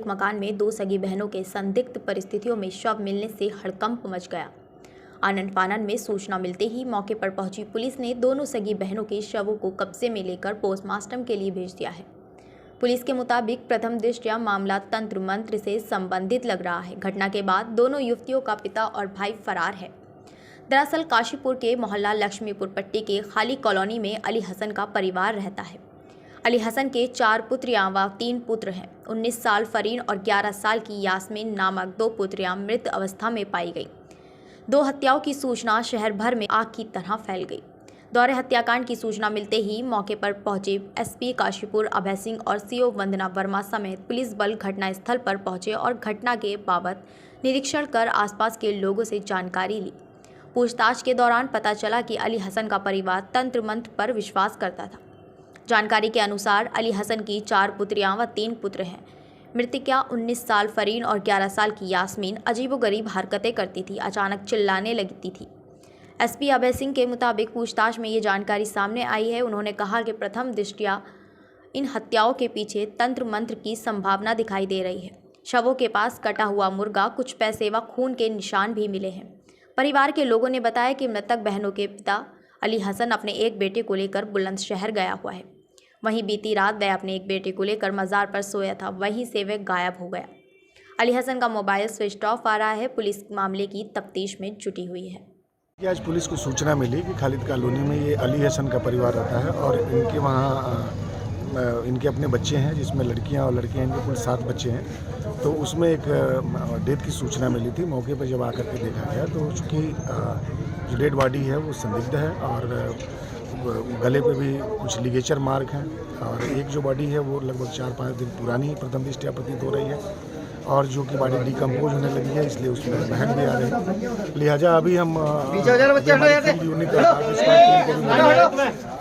एक मकान में दो सगी बहनों के संदिग्ध परिस्थितियों में शव मिलने से हड़कंप मच गया। आनन फानन में सूचना मिलते ही मौके पर पहुंची पुलिस ने दोनों सगी बहनों के शवों को कब्जे में लेकर पोस्टमार्टम के लिए भेज दिया है। पुलिस के मुताबिक प्रथम दृष्टया मामला तंत्र मंत्र से संबंधित लग रहा है। घटना के बाद दोनों युवतियों का पिता और भाई फरार है। दरअसल काशीपुर के मोहल्ला लक्ष्मीपुर पट्टी के खाली कॉलोनी में अली हसन का परिवार रहता है। अली हसन के 4 पुत्रियां व 3 पुत्र हैं। 19 साल फरीन और 11 साल की यास्मीन नामक 2 पुत्रियां मृत अवस्था में पाई गई। 2 हत्याओं की सूचना शहर भर में आग की तरह फैल गई। दौरे हत्याकांड की सूचना मिलते ही मौके पर पहुंचे एसपी काशीपुर अभय सिंह और सीओ वंदना वर्मा समेत पुलिस बल घटनास्थल पर पहुंचे और घटना के बाबत निरीक्षण कर आसपास के लोगों से जानकारी ली। पूछताछ के दौरान पता चला कि अली हसन का परिवार तंत्र मंत्र पर विश्वास करता था। जानकारी के अनुसार अली हसन की 4 पुत्रियां व 3 पुत्र हैं। मृतका 19 साल फरीन और 11 साल की यास्मीन अजीबोगरीब हरकतें करती थी, अचानक चिल्लाने लगती थी। एसपी अभय सिंह के मुताबिक पूछताछ में ये जानकारी सामने आई है। उन्होंने कहा कि प्रथम दृष्टया इन हत्याओं के पीछे तंत्र मंत्र की संभावना दिखाई दे रही है। शवों के पास कटा हुआ मुर्गा, कुछ पैसे व खून के निशान भी मिले हैं। परिवार के लोगों ने बताया कि मृतक बहनों के पिता अली हसन अपने एक बेटे को लेकर बुलंदशहर गया हुआ है। वहीं बीती रात वह अपने एक बेटे को लेकर मज़ार पर सोया था, वहीं से वह गायब हो गया। अली हसन का मोबाइल स्विच ऑफ आ रहा है। पुलिस मामले की तफ्तीश में जुटी हुई है। आज पुलिस को सूचना मिली कि खालिद कॉलोनी में ये अली हसन का परिवार रहता है और इनके वहाँ इनके अपने बच्चे हैं, जिसमें लड़कियां और लड़के हैं। इनके कुल 7 बच्चे हैं। तो उसमें एक डेथ की सूचना मिली थी। मौके पर जब आकर के देखा गया तो चूँकि जो डेड बॉडी है वो संदिग्ध है और गले पे भी कुछ लिगेचर मार्क हैं और एक जो बॉडी है वो लगभग 4-5 दिन पुरानी प्रथम दृष्टया प्रतीत हो रही है और जो कि बॉडी डिकम्पोज होने लगी है, इसलिए उसमें बहन भी आ रही है। लिहाजा अभी हम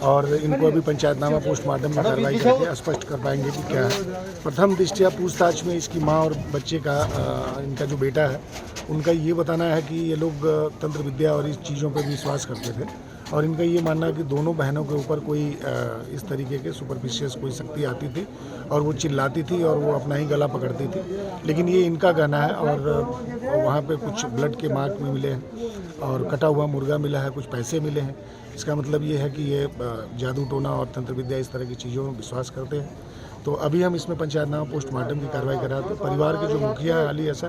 और इनको अभी पंचायतनामा पोस्टमार्टम में कार्रवाई करके स्पष्ट कर पाएंगे कि क्या है। प्रथम दृष्टया पूछताछ में इसकी माँ और बच्चे का इनका जो बेटा है उनका ये बताना है कि ये लोग तंत्र विद्या और इस चीज़ों पर विश्वास करते थे और इनका ये मानना है कि दोनों बहनों के ऊपर कोई इस तरीके के सुपरफिशियस कोई शक्ति आती थी और वो चिल्लाती थी और वो अपना ही गला पकड़ती थी। लेकिन ये इनका कहना है और वहाँ पे कुछ ब्लड के मार्क भी मिले हैं और कटा हुआ मुर्गा मिला है, कुछ पैसे मिले हैं। इसका मतलब ये है कि ये जादू टोना और तंत्र विद्या इस तरह की चीज़ों में विश्वास करते हैं। तो अभी हम इसमें पंचायतनामा पोस्टमार्टम की कार्रवाई करा रहे थे। परिवार के जो मुखिया है अली हसन,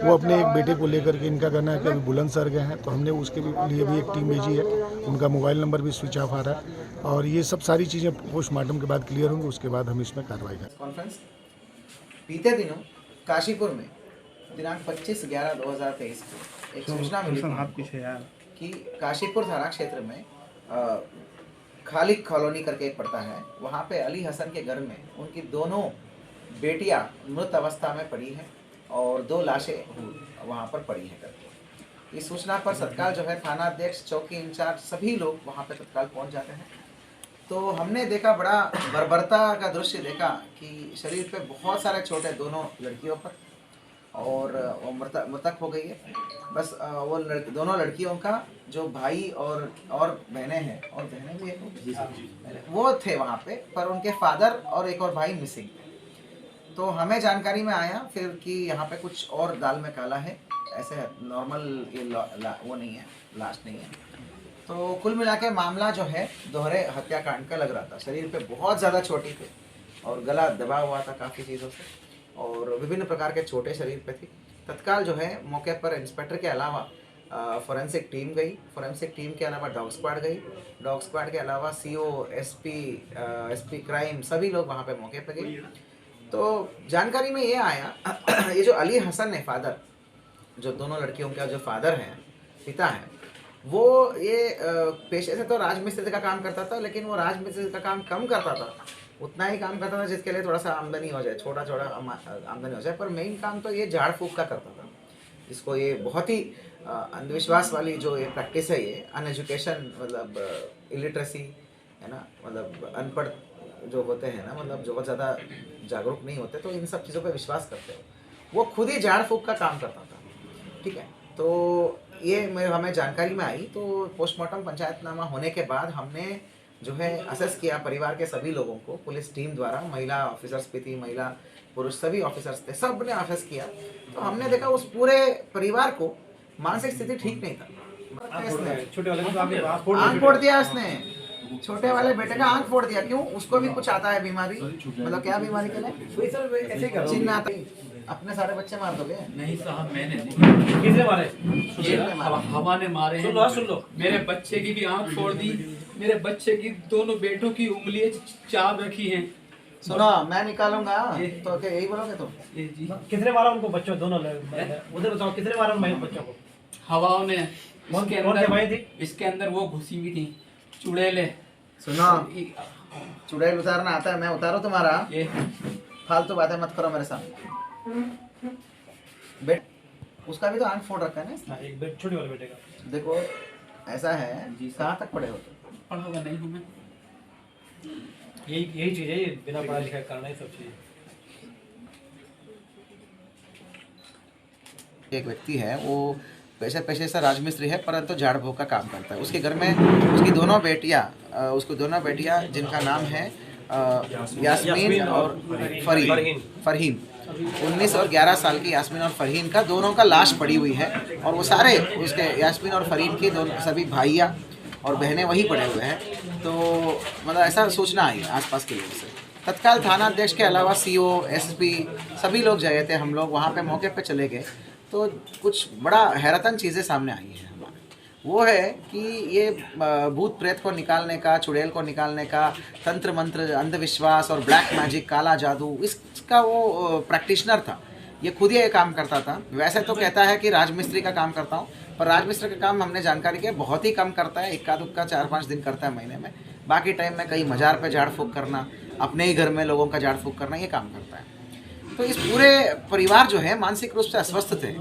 वो अपने एक बेटे को लेकर के इनका कहना है कि अभी बुलंदशहर गए हैं, तो हमने उसके लिए भी एक टीम भेजी है। उनका मोबाइल नंबर भी स्विच ऑफ आ रहा है और ये सब सारी चीज़ें पोस्टमार्टम के बाद क्लियर होंगी, उसके बाद हम इसमें कार्रवाई करें। कॉन्फ्रेंस बीते दिनों काशीपुर में दिनांक 25/11/2023 को एक सूचना मिली कि काशीपुर थाना क्षेत्र में खालिद कॉलोनी करके एक पड़ता है, वहाँ पे अली हसन के घर में उनकी दोनों बेटियां मृत अवस्था में पड़ी हैं और 2 लाशें वहाँ पर पड़ी हैं करके। इस सूचना पर तत्काल जो है थाना अध्यक्ष, चौकी इंचार्ज सभी लोग वहाँ पे तत्काल पहुँच जाते हैं। तो हमने देखा, बड़ा बर्बरता का दृश्य देखा कि शरीर पे बहुत सारे चोट दोनों लड़कियों पर और वो मृतक हो गई है। बस वो दोनों लड़कियों का जो भाई और बहनें हैं, और बहनें भी एक वो थे वहाँ पे, पर उनके फादर और एक और भाई मिसिंग थे। तो हमें जानकारी में आया फिर कि यहाँ पे कुछ और दाल में काला है, ऐसे नॉर्मल ये वो नहीं है, लाश नहीं है। तो कुल मिला के मामला जो है दोहरे हत्याकांड का लग रहा था। शरीर पे बहुत ज़्यादा चोटी थी और गला दबा हुआ था काफ़ी चीज़ों से और विभिन्न प्रकार के चोटें शरीर पे थी। तत्काल जो है मौके पर इंस्पेक्टर के अलावा फोरेंसिक टीम गई। फोरेंसिक टीम के अलावा डॉग स्क्वाड गई। डॉग स्क्वाड के अलावा सीओ, एसपी क्राइम सभी लोग वहाँ पे मौके पे गए। तो जानकारी में ये आया ये जो अली हसन है फादर, जो दोनों लड़कियों का जो फादर हैं, पिता हैं, वो ये पेशे से तो राजमिस्त्री का काम करता था, लेकिन वो राजमिस्त्री का काम कम करता था, उतना ही काम करता था जिसके लिए थोड़ा सा आमदनी हो जाए, छोटा आमदनी हो जाए। पर मेन काम तो ये झाड़ फूक का करता था। इसको ये बहुत ही अंधविश्वास वाली जो ये प्रैक्टिस है, ये अनएजुकेशन मतलब इलिटरेसी है ना, मतलब अनपढ़ जो होते हैं ना, मतलब जो बहुत ज़्यादा जागरूक नहीं होते, तो इन सब चीज़ों पे विश्वास करते हैं। वो खुद ही झाड़ फूक का काम करता था। ठीक है, तो ये हमें जानकारी में आई। तो पोस्टमार्टम पंचायतनामा होने के बाद हमने जो है असेस किया परिवार के सभी लोगों को पुलिस टीम द्वारा, महिला ऑफिसर्स भी थी, महिला पुरुष सभी ऑफिसर्स थे, सब ने ऑफिस किया। तो हमने देखा उस पूरे परिवार को मानसिक स्थिति ठीक नहीं था। छोटे वाले को आपने आंख फोड़ दिया उसने, छोटे वाले बेटे का आंख फोड़ दिया। क्यों? उसको भी कुछ आता है बीमारी, मतलब क्या बीमारी के लिए चिन्ह आता है। अपने सारे बच्चे मार दोगे? नहीं साहब, मैंने नहीं। किसने मारे? ये हवा ने मारे हैं। सुन लो। मेरे बच्चे की भी आंख फोड़ दी, मेरे बच्चे की दोनों बेटों की उंगलियां चाप रखी हैं। सुनो, मैं निकालूंगा तो क्या यही बोलोगे तुम? ये जी किसने मारा उनको बच्चों दोनों? उधर बताओ किसने मारा उन बच्चों को? हवाओं ने थी? इसके अंदर वो घुसी हुई थी चुड़ैले। सुनो, चुड़ैल उतारना आता है, मैं उतारूं तुम्हारा? ये फालतू बातें मत करो मेरे सामने। बेट उसका भी तो आंख फोड़ रखा है ना इसने। एक बेट छोटे वाले बेटे का देखो ऐसा है जी, कहाँ तक पढ़े हो तुम? पढ़ा हुआ नहीं हूँ मैं। यही चीज है, ये बिना पढ़ा लिखा करना ही सब चीज। एक व्यक्ति है, वो पेशे से राजमिस्त्री है, परंतु झाड़ फूक का काम करता है। उसके घर में उसकी दोनों बेटियां जिनका नाम है यास्मीन और फरहीन 19 और 11 साल की यास्मीन और फरहीन का दोनों का लाश पड़ी हुई है। और वो सारे उसके यास्मीन और फरहीन के दोनों सभी भाइयाँ और बहनें वहीं पड़े हुए हैं। तो मतलब ऐसा सूचना आई आसपास के लोगों से। तत्काल थाना अध्यक्ष के अलावा CO, SP सभी लोग गए थे। हम लोग वहाँ पे मौके पे चले गए तो कुछ बड़ा हैरतन चीज़ें सामने आई हैं हमारे। वो है कि ये भूत प्रेत को निकालने का, चुड़ैल को निकालने का, तंत्र मंत्र, अंधविश्वास और ब्लैक मैजिक, काला जादू, इसका वो प्रैक्टिशनर था। ये खुद ये काम करता था। वैसे तो कहता है कि राजमिस्त्री का काम करता हूँ, पर राजमिस्त्री का काम हमने जानकारी के बहुत ही कम करता है। इक्का दुक्का 4-5 दिन करता है महीने में। बाकी टाइम में कहीं मज़ार पे झाड़ फूक करना, अपने ही घर में लोगों का झाड़ फूक करना, ये काम करता है। तो इस पूरे परिवार जो है मानसिक रूप से अस्वस्थ थे।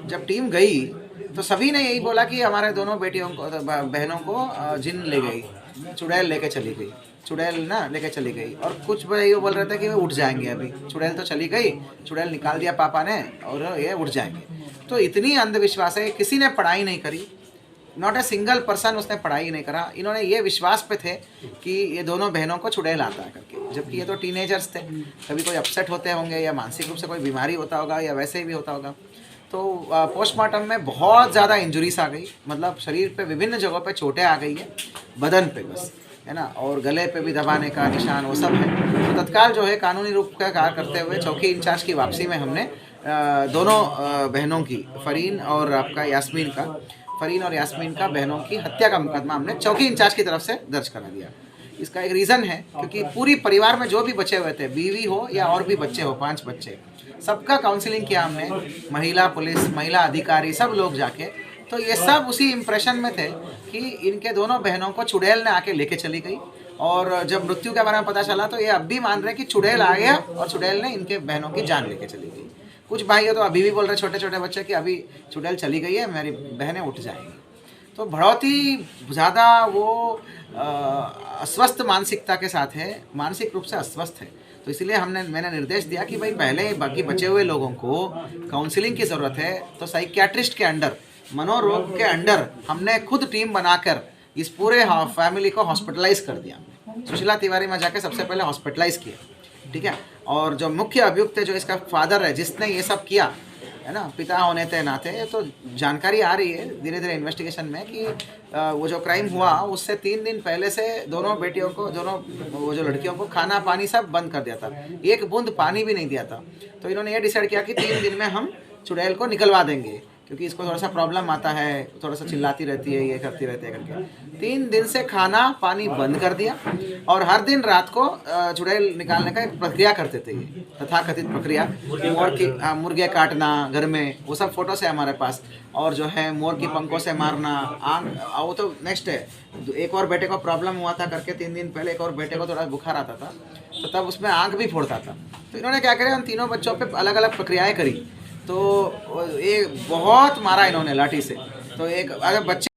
जब टीम गई तो सभी ने यही बोला कि हमारे दोनों बेटियों को, बहनों को जिन ले गई, चुड़ैल लेके चली गई, चुड़ैल ना लेके चली गई। और कुछ भाई वो बोल रहे थे कि वो उठ जाएंगे, अभी चुड़ैल तो चली गई, चुड़ैल निकाल दिया पापा ने और ये उठ जाएंगे। तो इतनी अंधविश्वास है, किसी ने पढ़ाई नहीं करी, नॉट ए सिंगल पर्सन उसने पढ़ाई नहीं करा। इन्होंने ये विश्वास पे थे कि ये दोनों बहनों को चुड़ैल आता है करके, जबकि ये तो टीनेजर्स थे। कभी कोई अपसेट होते होंगे या मानसिक रूप से कोई बीमारी होता होगा या वैसे भी होता होगा। तो पोस्टमार्टम में बहुत ज़्यादा इंजुरीज आ गई, मतलब शरीर पे विभिन्न जगहों पे चोटें आ गई है, बदन पे बस है ना, और गले पे भी दबाने का निशान वो सब है। तो तत्काल जो है कानूनी रूप का कार्य करते हुए चौकी इंचार्ज की वापसी में हमने दोनों बहनों की, फरहीन और यास्मीन का बहनों की हत्या का मुकदमा हमने चौकी इंचार्ज की तरफ से दर्ज करा दिया। इसका एक रीज़न है क्योंकि पूरी परिवार में जो भी बचे हुए थे, बीवी हो या और भी बच्चे हो, 5 बच्चे, सबका काउंसलिंग किया हमने, महिला पुलिस, महिला अधिकारी, सब लोग जाके। तो ये सब उसी इम्प्रेशन में थे कि इनके दोनों बहनों को चुड़ैल ने आके लेके चली गई। और जब मृत्यु के बारे में पता चला तो ये अब भी मान रहे कि चुड़ैल आ गया और चुड़ैल ने इनके बहनों की जान लेके चली गई। कुछ भाई तो अभी भी बोल रहे, छोटे छोटे बच्चे, कि अभी चुड़ैल चली गई है, मेरी बहनें उठ जाएंगी। तो बहुत ही ज़्यादा वो अस्वस्थ मानसिकता के साथ है, मानसिक रूप से अस्वस्थ है। तो इसलिए मैंने निर्देश दिया कि भाई पहले बाकी बचे हुए लोगों को काउंसलिंग की ज़रूरत है, तो साइकियाट्रिस्ट के अंडर, मनोरोग के अंडर हमने खुद टीम बनाकर इस पूरे फैमिली को हॉस्पिटलाइज कर दिया। सुशीला तिवारी में जाके सबसे पहले हॉस्पिटलाइज किया, ठीक है। और जो मुख्य अभियुक्त है, जो इसका फादर है, जिसने ये सब किया है ना, पिता होने के नाते, तो जानकारी आ रही है धीरे धीरे इन्वेस्टिगेशन में कि वो जो क्राइम हुआ उससे 3 दिन पहले से दोनों बेटियों को, वो जो लड़कियों को खाना पानी सब बंद कर दिया था, एक बूंद पानी भी नहीं दिया था। तो इन्होंने ये डिसाइड किया कि 3 दिन में हम चुड़ैल को निकलवा देंगे, क्योंकि इसको थोड़ा सा प्रॉब्लम आता है, थोड़ा सा चिल्लाती रहती है, ये करती रहती है करके 3 दिन से खाना पानी बंद कर दिया। और हर दिन रात को चुड़ैल निकालने का एक प्रक्रिया करते थे, ये तथाकथित प्रक्रिया, मुर्गे काटना घर में, वो सब फोटोस है हमारे पास। और जो है मोर की पंखों से मारना, वो तो नेक्स्ट है। एक और बेटे को प्रॉब्लम हुआ था करके 3 दिन पहले, एक और बेटे को थोड़ा बुखार आता था, तो तब उसमें आँख भी फोड़ता था। तो इन्होंने क्या करे, उन तीनों बच्चों पर अलग अलग प्रक्रियाएँ करी। तो ये बहुत मारा इन्होंने लाठी से। तो एक अगर बच्चे